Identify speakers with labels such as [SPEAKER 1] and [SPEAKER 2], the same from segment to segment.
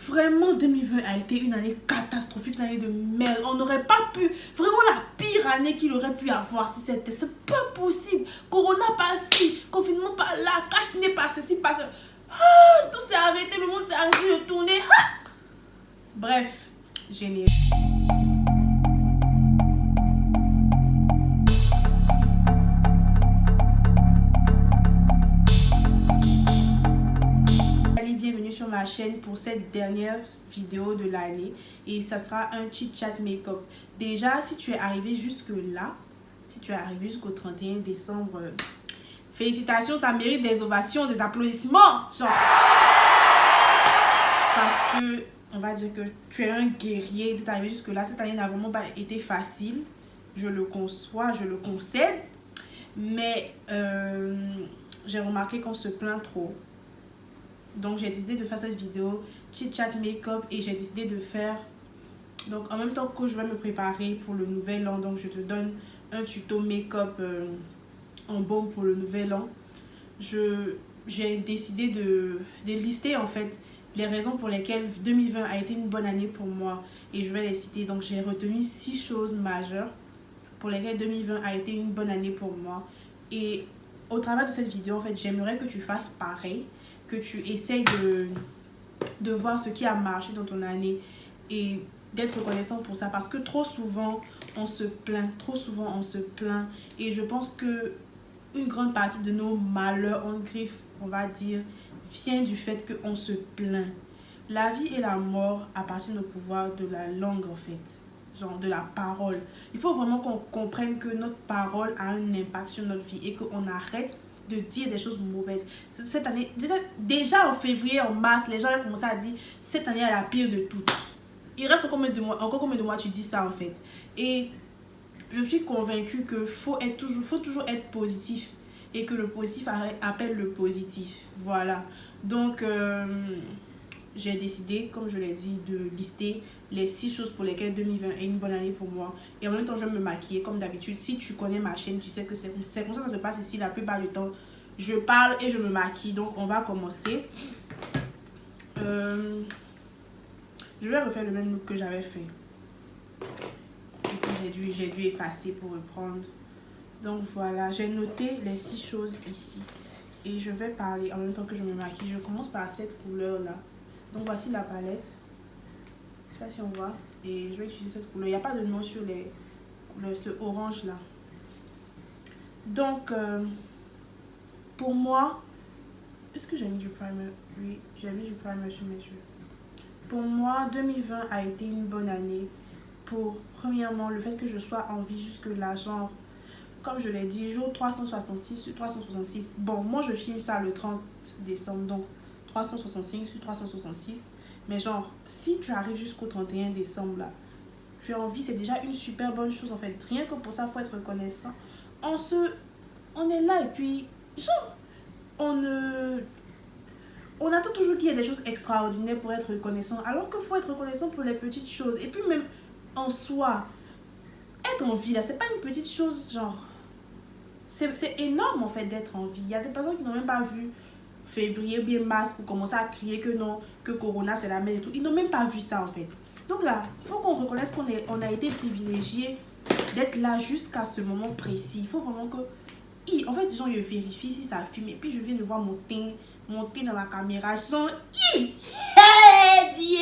[SPEAKER 1] Vraiment, 2020 a été une année catastrophique, une année de merde. On n'aurait pas pu, vraiment la pire année qu'il aurait pu avoir si c'était. C'est pas possible. Corona pas ci, confinement pas là, cache-nez pas ceci, pas ça. Tout s'est arrêté, le monde s'est arrêté de tourner. Bref, génial. Bienvenue sur ma chaîne pour cette dernière vidéo de l'année et ça sera un chit chat make-up. Déjà, si tu es arrivé jusque là, si tu es arrivé jusqu'au 31 décembre, félicitations, ça mérite des ovations, des applaudissements, genre. Parce que on va dire que tu es un guerrier d'être arrivé jusque là. Cette année n'a vraiment pas été facile, je le conçois, je le concède, mais j'ai remarqué qu'on se plaint trop. Donc j'ai décidé de faire cette vidéo chit chat make-up et j'ai décidé de faire, donc en même temps que je vais me préparer pour le nouvel an, donc je te donne un tuto make-up en baume pour le nouvel an. J'ai décidé de lister en fait les raisons pour lesquelles 2020 a été une bonne année pour moi et je vais les citer. Donc j'ai retenu 6 choses majeures pour lesquelles 2020 a été une bonne année pour moi, et au travers de cette vidéo en fait j'aimerais que tu fasses pareil, que tu essayes de voir ce qui a marché dans ton année et d'être reconnaissant pour ça, parce que trop souvent on se plaint, et je pense que une grande partie de nos malheurs en griffe, on va dire, vient du fait qu'on se plaint. La vie et la mort appartiennent au pouvoir de la langue en fait, genre de la parole. Il faut vraiment qu'on comprenne que notre parole a un impact sur notre vie et qu'on arrête de dire des choses mauvaises. Cette année, déjà en février, en mars, les gens ont commencé à dire cette année est la pire de toutes. Il reste encore combien de mois tu dis ça en fait. Et je suis convaincue que faut toujours être positif et que le positif appelle le positif. Voilà. Donc j'ai décidé, comme je l'ai dit, de lister les 6 choses pour lesquelles 2020 est une bonne année pour moi. Et en même temps, je vais me maquiller comme d'habitude. Si tu connais ma chaîne, tu sais que c'est comme ça que ça se passe ici. La plupart du temps, je parle et je me maquille. Donc, on va commencer. Je vais refaire le même look que j'avais fait. Et puis, j'ai dû effacer pour reprendre. Donc, voilà. J'ai noté les 6 choses ici. Et je vais parler en même temps que je me maquille. Je commence par cette couleur-là. Donc voici la palette, je sais pas si on voit, et je vais utiliser cette couleur. Il n'y a pas de nom sur les couleurs, ce orange là. Donc pour moi, est-ce que j'ai mis du primer? Oui, j'ai mis du primer sur mes yeux. Pour moi, 2020 a été une bonne année pour, premièrement, le fait que je sois en vie jusque là, genre, comme je l'ai dit, jour 366 sur 366. Bon, moi je filme ça le 30 décembre, donc 365 sur 366. Mais genre, si tu arrives jusqu'au 31 décembre là, tu es en vie, c'est déjà une super bonne chose en fait. Rien que pour ça, il faut être reconnaissant. On est là et puis, genre, on attend toujours qu'il y ait des choses extraordinaires pour être reconnaissant. Alors qu'il faut être reconnaissant pour les petites choses. Et puis même en soi, être en vie là, c'est pas une petite chose, genre, c'est énorme en fait d'être en vie. Il y a des personnes qui n'ont même pas vu février ou bien mars pour commencer à crier que non, que Corona c'est la merde et tout. Ils n'ont même pas vu ça en fait. Donc là, il faut qu'on reconnaisse qu'on a été privilégié d'être là jusqu'à ce moment précis. Il faut vraiment que... En fait, genre, je vérifie si ça filme et puis je viens de voir mon teint monter dans la caméra. Genre, hey, Dieu,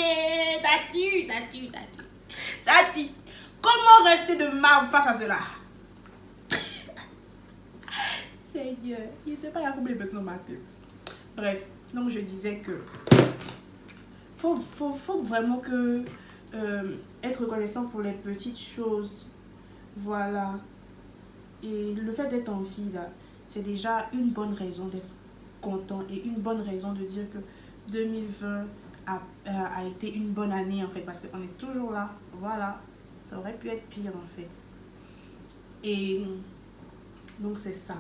[SPEAKER 1] ça tue. Comment rester de marbre face à cela? Seigneur, je ne sais pas, il y a combien de personnes dans ma tête. Bref, donc je disais que faut vraiment que être reconnaissant pour les petites choses. Voilà. Et le fait d'être en vie là, c'est déjà une bonne raison d'être content et une bonne raison de dire que 2020 a été une bonne année en fait, parce qu'on est toujours là. Voilà. Ça aurait pu être pire en fait. Et donc c'est ça.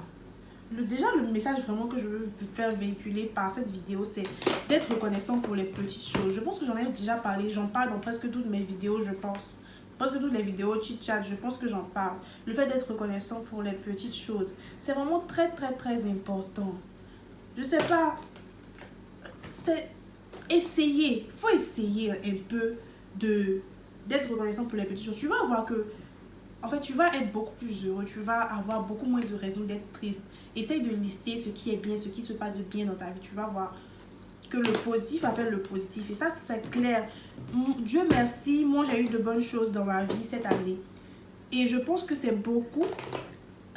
[SPEAKER 1] Déjà le message vraiment que je veux faire véhiculer par cette vidéo, c'est d'être reconnaissant pour les petites choses. Je pense que j'en ai déjà parlé, j'en parle dans presque toutes mes vidéos, je pense. Presque toutes les vidéos chit chat, je pense que j'en parle. Le fait d'être reconnaissant pour les petites choses, c'est vraiment très important. Je sais pas, c'est essayez, faut essayer un peu d'être reconnaissant pour les petites choses. Tu vas voir que, en fait, tu vas être beaucoup plus heureux, tu vas avoir beaucoup moins de raisons d'être triste. Essaye de lister ce qui est bien, ce qui se passe de bien dans ta vie. Tu vas voir que le positif appelle le positif. Et ça, c'est clair. Dieu merci, moi, j'ai eu de bonnes choses dans ma vie cette année. Et je pense que c'est beaucoup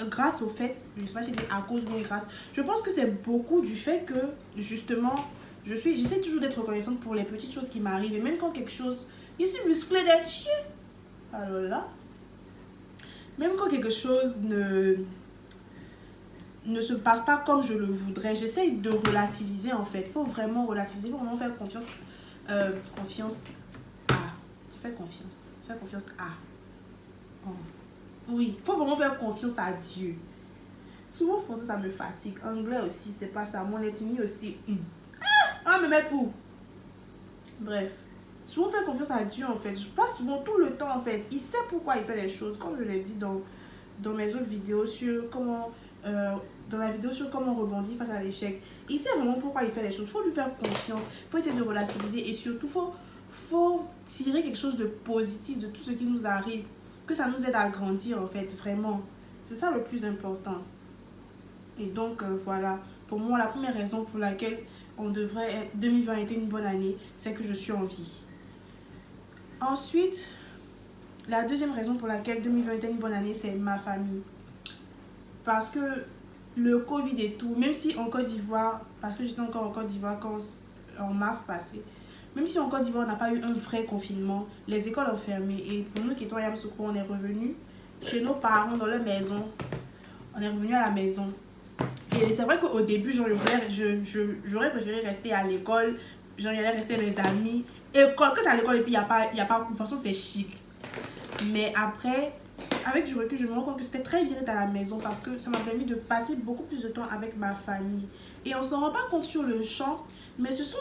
[SPEAKER 1] grâce au fait, je ne sais pas si c'est à cause ou grâce, je pense que c'est beaucoup du fait que, justement, j'essaie toujours d'être reconnaissante pour les petites choses qui m'arrivent. Et même quand quelque chose, je suis musclée d'être chier. Alors là, même quand quelque chose ne se passe pas comme je le voudrais, j'essaie de relativiser en fait. Il faut vraiment relativiser, il faut vraiment faire confiance. Confiance à. Tu fais confiance. Fais confiance à. Oh. Oui, il faut vraiment faire confiance à Dieu. Souvent, français, ça me fatigue. Anglais aussi, c'est pas ça. Mon ethnie aussi. Ah, me mettre où? Bref. Souvent, faire confiance à Dieu, en fait. Je passe souvent tout le temps, en fait. Il sait pourquoi il fait les choses. Comme je l'ai dit dans mes autres vidéos sur comment... dans la vidéo sur comment rebondir face à l'échec. Il sait vraiment pourquoi il fait les choses. Il faut lui faire confiance. Il faut essayer de relativiser. Et surtout, faut tirer quelque chose de positif de tout ce qui nous arrive. Que ça nous aide à grandir, en fait. Vraiment. C'est ça le plus important. Et donc, voilà. Pour moi, la première raison pour laquelle 2020 a été une bonne année, c'est que je suis en vie. Ensuite, la deuxième raison pour laquelle 2020 était une bonne année, c'est ma famille. Parce que le Covid et tout, même si en Côte d'Ivoire, parce que j'étais encore en Côte d'Ivoire en mars passé, même si en Côte d'Ivoire on n'a pas eu un vrai confinement, les écoles ont fermé. Et pour nous qui étions à Yamoussoukro, on est revenus chez nos parents dans leur maison. On est revenu à la maison. Et c'est vrai qu'au début, j'aurais préféré rester à l'école. J'allais rester avec mes amis. Et quand tu es à l'école et puis il n'y a pas... De toute façon, c'est chic. Mais après, avec du recul, je me rends compte que c'était très bien d'être à la maison parce que ça m'a permis de passer beaucoup plus de temps avec ma famille. Et on ne s'en rend pas compte sur le champ, mais ce sont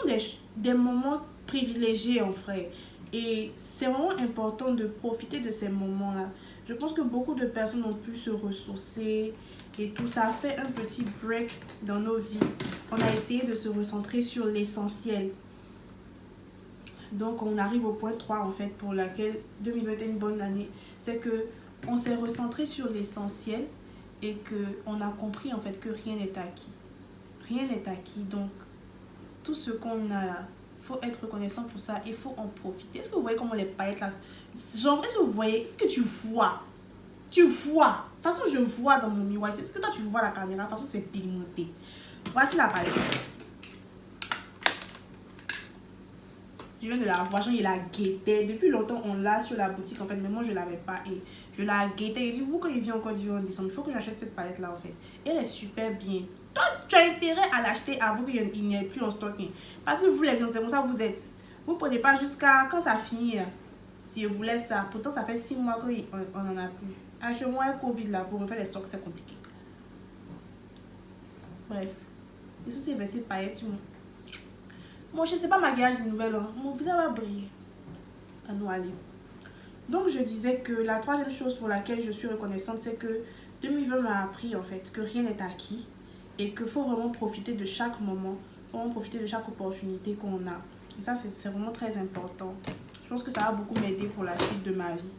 [SPEAKER 1] des moments privilégiés en vrai. Et c'est vraiment important de profiter de ces moments-là. Je pense que beaucoup de personnes ont pu se ressourcer et tout ça a fait un petit break dans nos vies. On a essayé de se recentrer sur l'essentiel. Donc on arrive au point 3 en fait pour laquelle 2020 est une bonne année. C'est que on s'est recentré sur l'essentiel et qu'on a compris en fait que rien n'est acquis. Rien n'est acquis. Donc tout ce qu'on a là, il faut être reconnaissant pour ça et il faut en profiter. Est-ce que vous voyez comment les paillettes là... Genre, est-ce que vous voyez... Est-ce que tu vois? Tu vois. De toute façon, je vois dans mon miroir. Est-ce que toi, tu vois la caméra? De toute façon, c'est pigmenté. Voici la palette. Je viens de la voir. Je la guettais. Depuis longtemps, on l'a sur la boutique, en fait. Mais moi, je ne l'avais pas. Et je la guettais. Et dit, vous, quand il vient encore du en décembre, il faut que j'achète cette palette-là, en fait. Et elle est super bien. Toi, tu as intérêt à l'acheter avant qu'il n'y ait plus en stock. Parce que vous, les gens, c'est comme ça vous êtes. Vous ne prenez pas jusqu'à quand ça finit. Si je vous laisse ça. Pourtant, ça fait 6 mois qu'on n'en a plus. Achetez-moi un Covid là pour refaire les stocks, c'est compliqué. Bref. Et surtout, il y avait ces paillettes sur moi. Moi, je ne sais pas maquillage de nouvelles. Hein. Mon visage va briller. À nous aller. Donc, je disais que la troisième chose pour laquelle je suis reconnaissante, c'est que 2020 m'a appris en fait que rien n'est acquis et qu'il faut vraiment profiter de chaque moment, vraiment profiter de chaque opportunité qu'on a. Et ça, c'est vraiment très important. Je pense que ça va beaucoup m'aider pour la suite de ma vie.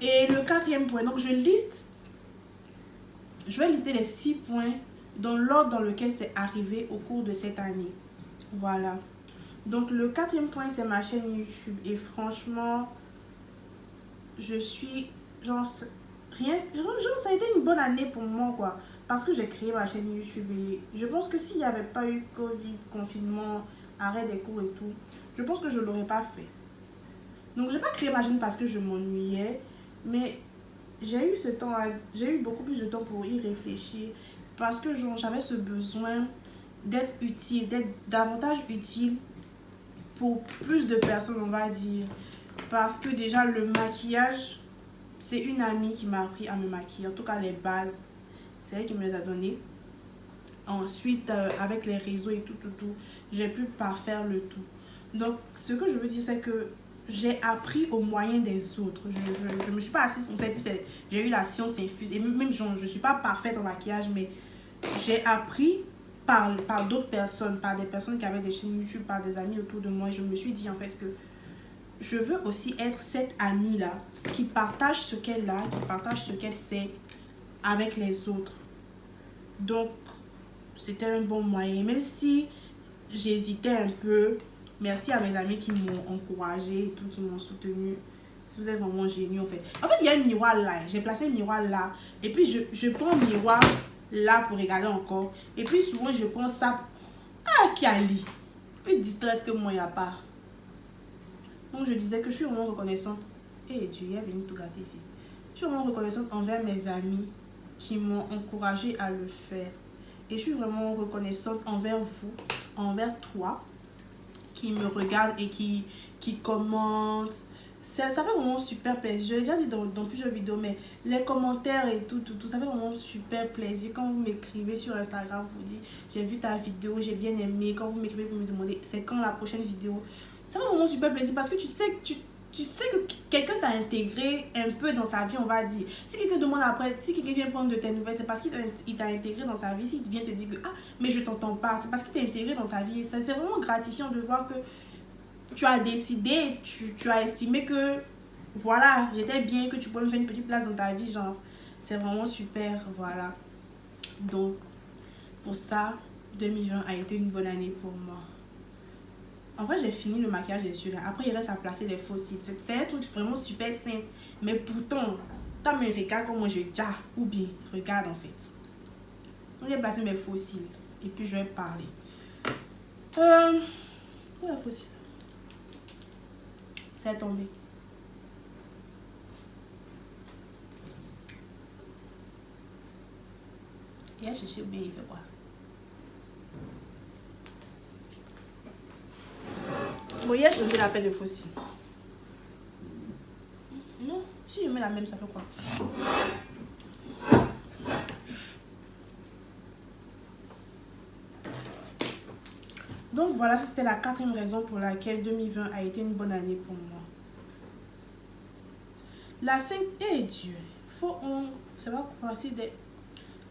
[SPEAKER 1] Et le quatrième point, donc je vais lister les 6 points dans l'ordre dans lequel c'est arrivé au cours de cette année. Voilà. Donc le quatrième point, c'est ma chaîne YouTube. Et franchement, je suis... Genre, ça a été une bonne année pour moi, quoi. Parce que j'ai créé ma chaîne YouTube. Et je pense que s'il n'y avait pas eu Covid, confinement, arrêt des cours et tout, je pense que je ne l'aurais pas fait. Donc, je n'ai pas créé ma chaîne parce que je m'ennuyais. Mais j'ai eu beaucoup plus de temps pour y réfléchir parce que j'avais ce besoin d'être utile, d'être davantage utile pour plus de personnes, on va dire. Parce que déjà, le maquillage, c'est une amie qui m'a appris à me maquiller. En tout cas, les bases, c'est elle qui me les a données. Ensuite, avec les réseaux et tout, j'ai pu parfaire le tout. Donc, ce que je veux dire, c'est que j'ai appris au moyen des autres. Je me suis pas assise, j'ai eu la science infuse. Et même, je ne suis pas parfaite en maquillage, mais j'ai appris par d'autres personnes, par des personnes qui avaient des chaînes YouTube, par des amis autour de moi. Et je me suis dit en fait que je veux aussi être cette amie-là qui partage ce qu'elle a, qui partage ce qu'elle sait avec les autres. Donc, c'était un bon moyen. Même si j'hésitais un peu, merci à mes amis qui m'ont encouragée et tout, qui m'ont soutenue. Vous êtes vraiment géniaux en fait. En fait, il y a un miroir là. J'ai placé un miroir là. Et puis, je prends un miroir là pour regarder encore. Et puis, souvent, je prends ça. Ah, Kiali. Plus distraite que moi, il n'y a pas. Donc, je disais que je suis vraiment reconnaissante. Eh, Dieu, il est venu tout gâter ici. Je suis vraiment reconnaissante envers mes amis qui m'ont encouragée à le faire. Et je suis vraiment reconnaissante envers vous, envers toi, qui me regarde et qui commente. Ça fait vraiment super plaisir. Je l'ai déjà dit dans plusieurs vidéos, mais les commentaires et tout, ça fait vraiment super plaisir. Quand vous m'écrivez sur Instagram, vous dites, j'ai vu ta vidéo, j'ai bien aimé. Quand vous m'écrivez pour me demander, c'est quand la prochaine vidéo. Ça fait vraiment super plaisir parce que tu sais que quelqu'un t'a intégré un peu dans sa vie, on va dire. Si quelqu'un demande après, si quelqu'un vient prendre de tes nouvelles, c'est parce qu'il t'a intégré dans sa vie. S'il vient te dire que, ah, mais je t'entends pas, c'est parce qu'il t'a intégré dans sa vie. C'est vraiment gratifiant de voir que tu as décidé, tu as estimé que, voilà, j'étais bien, que tu peux me faire une petite place dans ta vie, genre. C'est vraiment super, voilà. Donc, pour ça, 2020 a été une bonne année pour moi. En vrai, j'ai fini le maquillage des yeux là. Après, il reste à placer les faux cils. C'est un truc vraiment super simple. Mais pourtant, toi me regarde comme moi je dis, ou bien, regarde en fait. Donc, j'ai placé mes faux cils. Et puis, je vais parler. Où est la faux cils? C'est tombé. Il a cherché bien, il fait quoi? Bon, il a changé la paire de faux cils. Non, si je mets la même, ça fait quoi? Donc voilà, c'était la 4e raison pour laquelle 2020 a été une bonne année pour moi. La 5... Eh Dieu, ça va passer des...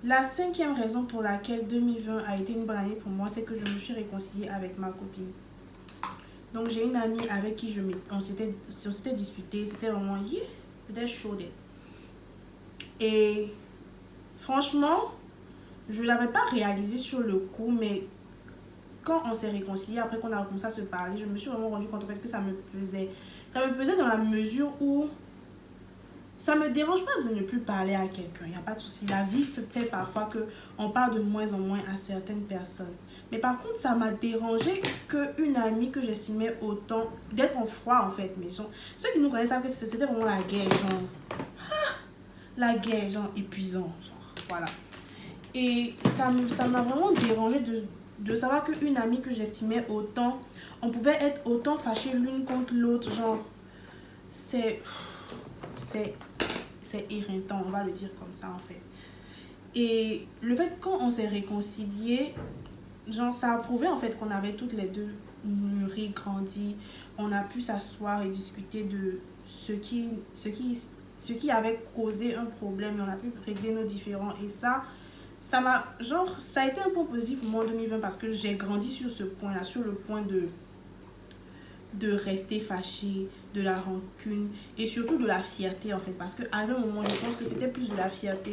[SPEAKER 1] La 5e raison pour laquelle 2020 a été une bonne année pour moi, c'est que je me suis réconciliée avec ma copine. Donc j'ai une amie avec qui on s'était disputé, c'était vraiment... C'était chaud. Et franchement, je ne l'avais pas réalisé sur le coup, mais quand on s'est réconcilié, après qu'on a commencé à se parler, je me suis vraiment rendu compte en fait que ça me pesait. Ça me pesait dans la mesure où ça me dérange pas de ne plus parler à quelqu'un, il n'y a pas de souci. La vie fait parfois qu'on parle de moins en moins à certaines personnes. Mais par contre, ça m'a dérangé qu'une amie que j'estimais autant, d'être en froid en fait. Mais genre, ceux qui nous connaissent savent que c'était vraiment la guerre, genre, la guerre, genre épuisant, genre, voilà. Et ça m'a vraiment dérangé de savoir qu'une amie que j'estimais autant, on pouvait être autant fâchés l'une contre l'autre, genre, c'est éreintant, on va le dire comme ça en fait. Et le fait quand on s'est réconciliés, genre ça a prouvé en fait qu'on avait toutes les deux mûri, grandi, on a pu s'asseoir et discuter de ce qui avait causé un problème et on a pu régler nos différends. Et ça a été un point positif pour moi en 2020 parce que j'ai grandi sur ce point-là, sur le point de rester fâché, de la rancune et surtout de la fierté en fait. Parce qu'à un moment, je pense que c'était plus de la fierté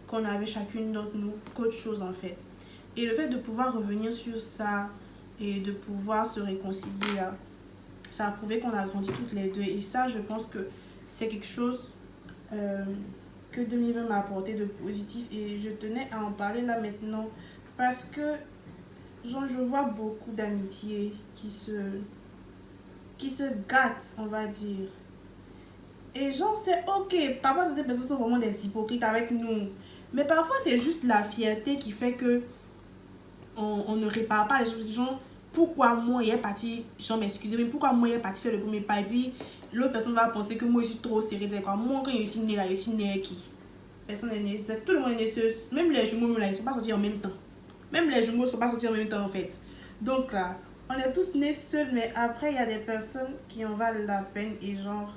[SPEAKER 1] qu'on avait chacune d'entre nous qu'autre chose en fait. Et le fait de pouvoir revenir sur ça et de pouvoir se réconcilier là, ça a prouvé qu'on a grandi toutes les deux. Et ça, je pense que c'est quelque chose que 2020 m'a apporté de positif. Et je tenais à en parler là maintenant parce que genre, je vois beaucoup d'amitiés qui se gâtent, on va dire. Et genre, c'est ok. Parfois, certaines personnes sont vraiment des hypocrites avec nous. Mais parfois, c'est juste la fierté qui fait que on ne répare pas les choses. Genre, pourquoi moi, il est parti, genre, m'excuser, pourquoi moi, il est parti faire le premier pas. Et puis, l'autre personne va penser que moi, je suis trop serré. Moi, quand je suis née là, je suis née qui? Personne n'est né. Tout le monde est né seul. Même les jumeaux, là, ils ne sont pas sortis en même temps. Même les jumeaux ne sont pas sortis en même temps, en fait. Donc là, on est tous nés seuls, mais après, il y a des personnes qui en valent la peine et genre,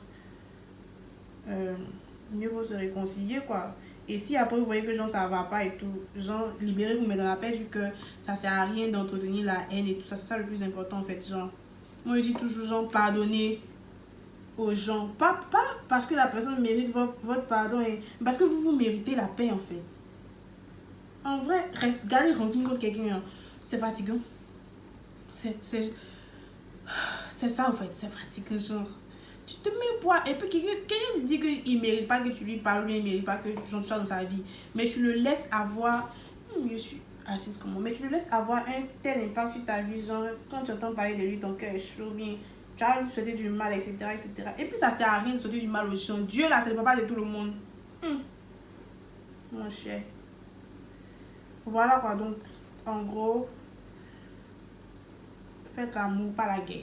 [SPEAKER 1] mieux vaut se réconcilier, quoi. Et si après vous voyez que genre ça va pas et tout, genre libérez-vous, mais dans la paix du cœur, ça sert à rien d'entretenir la haine et tout ça. C'est ça le plus important en fait. Genre, moi je dis toujours, genre, pardonnez aux gens. Pas parce que la personne mérite votre pardon, parce que vous méritez la paix en fait. En vrai, garder rancune contre quelqu'un, hein, c'est fatigant. C'est ça en fait, c'est fatigant. Genre, tu te mets poids et puis quelqu'un te dit qu'il ne mérite pas que tu lui parles, il ne mérite pas que tu sois dans sa vie. Mais tu le laisses avoir. Je suis assise comme moi, mais tu le laisses avoir un tel impact sur ta vie. Genre, quand tu entends parler de lui, ton cœur est chaud, bien. Tu vas lui souhaiter du mal, etc., etc. Et puis ça sert à rien de souhaiter du mal aux gens. Dieu là, c'est le papa de tout le monde. Mon cher. Voilà quoi, donc en gros, faites l'amour, pas la guerre.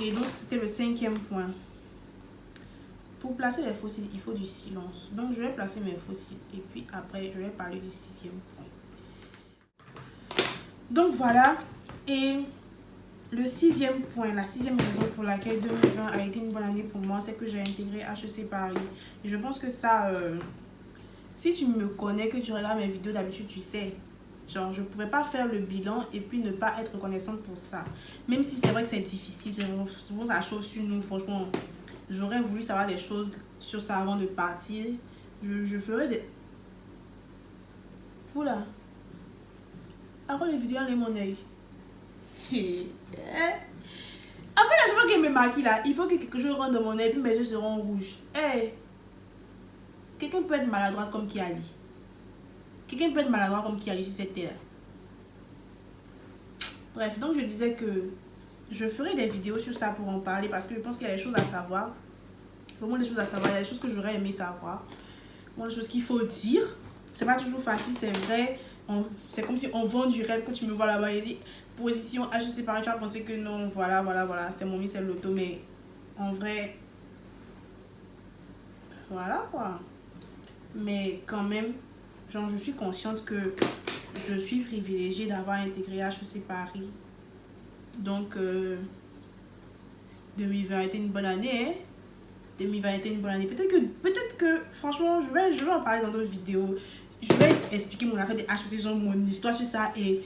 [SPEAKER 1] Et donc c'était le 5e point. Pour placer les fossiles, il faut du silence. Donc je vais placer mes fossiles et puis après je vais parler du 6e point. Donc voilà, et le 6e point, la 6e raison pour laquelle 2020 a été une bonne année pour moi, c'est que j'ai intégré HEC Paris. Et je pense que ça, si tu me connais, que tu regardes mes vidéos d'habitude, tu sais. Genre, je ne pouvais pas faire le bilan et puis ne pas être reconnaissante pour ça. Même si c'est vrai que c'est difficile, c'est souvent ça chose sur nous, franchement. J'aurais voulu savoir des choses sur ça avant de partir. Je ferais des... Oula. Après les vidéos, enlève mon œil. En fait, à chaque fois qu'elle me maquille là, il faut que quelque chose rentre dans mon œil puis mes yeux seront rouges. Hey. Quelqu'un peut être maladroit comme Kiali. Quelqu'un peut être maladroit comme Kiali sur cette terre. Bref, donc je disais que je ferai des vidéos sur ça pour en parler parce que je pense qu'il y a des choses à savoir. Vraiment des choses à savoir. Il y a des choses que j'aurais aimé savoir. Des choses qu'il faut dire. C'est pas toujours facile, c'est vrai. C'est comme si on vend du rêve. Quand tu me vois là-bas, il dit position HEC Paris, tu vas penser que non, voilà, c'est mon c'est l'auto. Mais en vrai, voilà quoi. Mais quand même, genre, je suis consciente que je suis privilégiée d'avoir intégré HEC Paris. Donc, 2020 a été une bonne année. Hein? 2020 a été une bonne année. Peut-être que franchement, je vais en parler dans d'autres vidéos. Je vais expliquer mon affaire de HEC, genre mon histoire sur ça et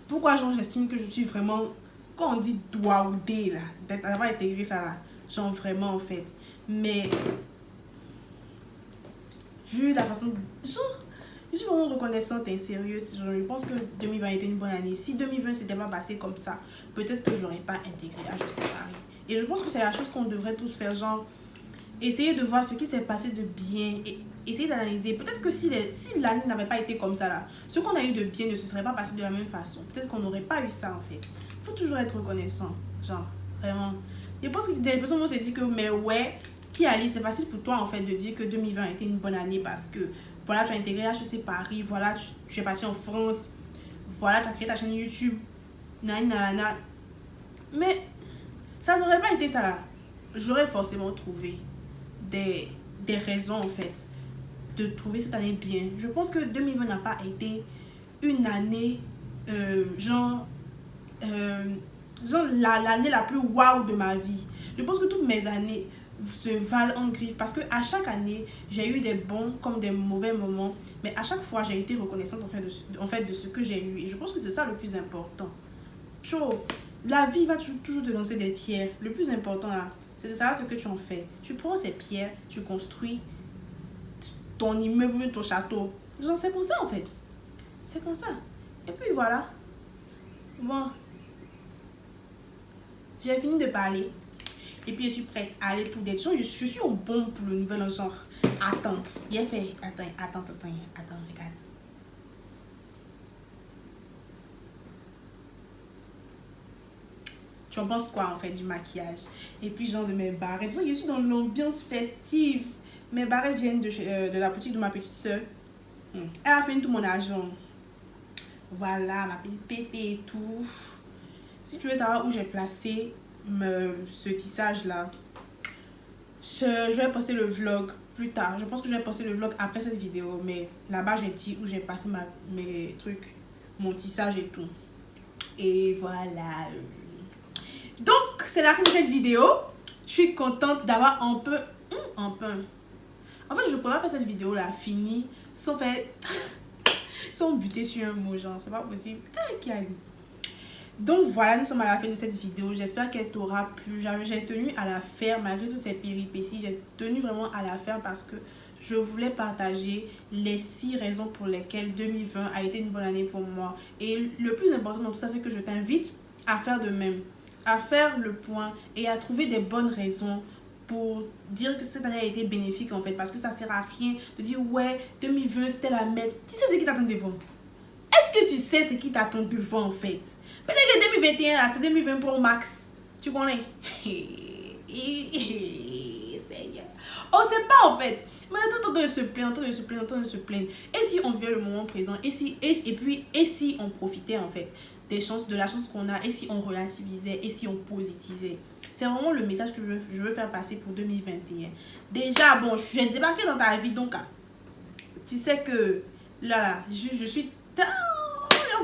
[SPEAKER 1] pourquoi genre j'estime que je suis vraiment, quand on dit doigté là, d'avoir intégré ça là, genre vraiment en fait. Mais vu la façon, genre, je suis vraiment reconnaissante et sérieuse. Je pense que 2020 a été une bonne année. Si 2020 s'était pas passé comme ça, peut-être que je n'aurais pas intégré HEC Paris. Et je pense que c'est la chose qu'on devrait tous faire, genre, essayer de voir ce qui s'est passé de bien et essayer d'analyser. Peut-être que si l'année n'avait pas été comme ça là, ce qu'on a eu de bien ne se serait pas passé de la même façon. Peut-être qu'on n'aurait pas eu ça en fait. Il faut toujours être reconnaissant, genre, vraiment. Je pense que des personnes vont se dire que, mais ouais, Kiali, c'est facile pour toi en fait de dire que 2020 a été une bonne année parce que voilà, tu as intégré HEC Paris, voilà, tu es parti en France, voilà, tu as créé ta chaîne YouTube, nanana. Mais ça n'aurait pas été ça là. J'aurais forcément trouvé des raisons en fait de trouver cette année bien. Je pense que 2020 n'a pas été une année genre l'année la plus waouh de ma vie. Je pense que toutes mes années se valent en griffe parce que à chaque année j'ai eu des bons comme des mauvais moments, mais à chaque fois j'ai été reconnaissante en fait de ce que j'ai eu et je pense que c'est ça le plus important. La vie va toujours te lancer des pierres. Le plus important là, c'est de savoir ce que tu en fais. Tu prends ces pierres, tu construis ton immeuble, ton château. Genre, c'est comme ça en fait. C'est comme ça. Et puis voilà. Bon. J'ai fini de parler. Et puis je suis prête à aller tout d'être. Je suis au bon pour le nouvel genre. Attends. Il a fait. Attends, regarde. Tu en penses quoi en fait du maquillage? Et puis genre de mes barrettes. Genre, je suis dans l'ambiance festive. Mes barrettes viennent de la boutique de ma petite soeur. Elle a fait tout mon argent. Voilà, ma petite pépé et tout. Si tu veux savoir où j'ai placé ce tissage là, je vais poster le vlog plus tard. Je pense que je vais poster le vlog après cette vidéo. Mais là-bas, j'ai dit où j'ai passé mes trucs, mon tissage et tout. Et voilà. Donc, c'est la fin de cette vidéo. Je suis contente d'avoir un peu... En fait, je ne pourrais pas faire cette vidéo-là finie sans faire... sans buter sur un mot, genre, c'est pas possible. Ah, qui a lu. Donc voilà, nous sommes à la fin de cette vidéo. J'espère qu'elle t'aura plu. J'ai tenu à la faire malgré toutes ces péripéties. J'ai tenu vraiment à la faire parce que je voulais partager les 6 raisons pour lesquelles 2020 a été une bonne année pour moi. Et le plus important dans tout ça, c'est que je t'invite à faire de même, à faire le point et à trouver des bonnes raisons pour dire que cette année a été bénéfique en fait. Parce que ça sert à rien de dire ouais, 2020 c'était la merde. Tu sais ce qui t'attend devant? Est-ce que tu sais ce qui t'attend devant en fait? Peut-être que 2021 là, c'est 2020 Pro Max. Tu connais? Seigneur. On sait pas en fait. Mais tout de se plaindre, de se plaindre. Et si on vivait le moment présent? Et si on profitait en fait des chances, de la chance qu'on a? Et si on relativisait? Et si on positivait? C'est vraiment le message que je veux faire passer pour 2021. Déjà, bon, je suis débarqué dans ta vie, donc tu sais que là, je suis...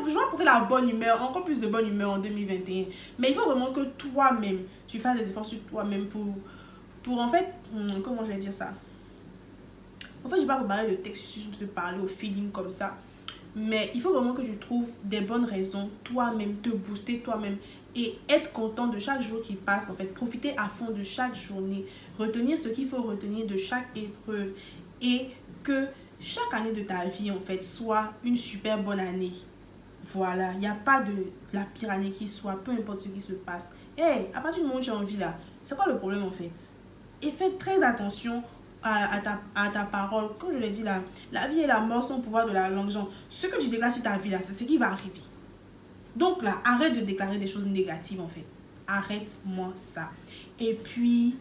[SPEAKER 1] Je vais apporter la bonne humeur, encore plus de bonne humeur en 2021. Mais il faut vraiment que toi-même, tu fasses des efforts sur toi-même pour en fait, comment je vais dire ça? En fait, je ne vais pas parler de texte, je vais te parler au feeling comme ça. Mais il faut vraiment que tu trouves des bonnes raisons, toi-même, te booster toi-même et être content de chaque jour qui passe. En fait, profiter à fond de chaque journée, retenir ce qu'il faut retenir de chaque épreuve et que chaque année de ta vie, en fait, soit une super bonne année. Voilà, il n'y a pas de la pire année qui soit, peu importe ce qui se passe. Hey, à partir du moment où tu as envie là, c'est quoi le problème en fait? Et fais très attention à ta parole. Comme je l'ai dit là, la vie et la mort sont au pouvoir de la langue. Genre, ce que tu déclares sur ta vie là, c'est ce qui va arriver. Donc là, arrête de déclarer des choses négatives en fait. Arrête-moi ça. Et puis,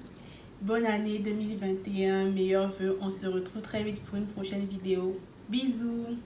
[SPEAKER 1] bonne année 2021, meilleurs vœux. On se retrouve très vite pour une prochaine vidéo. Bisous.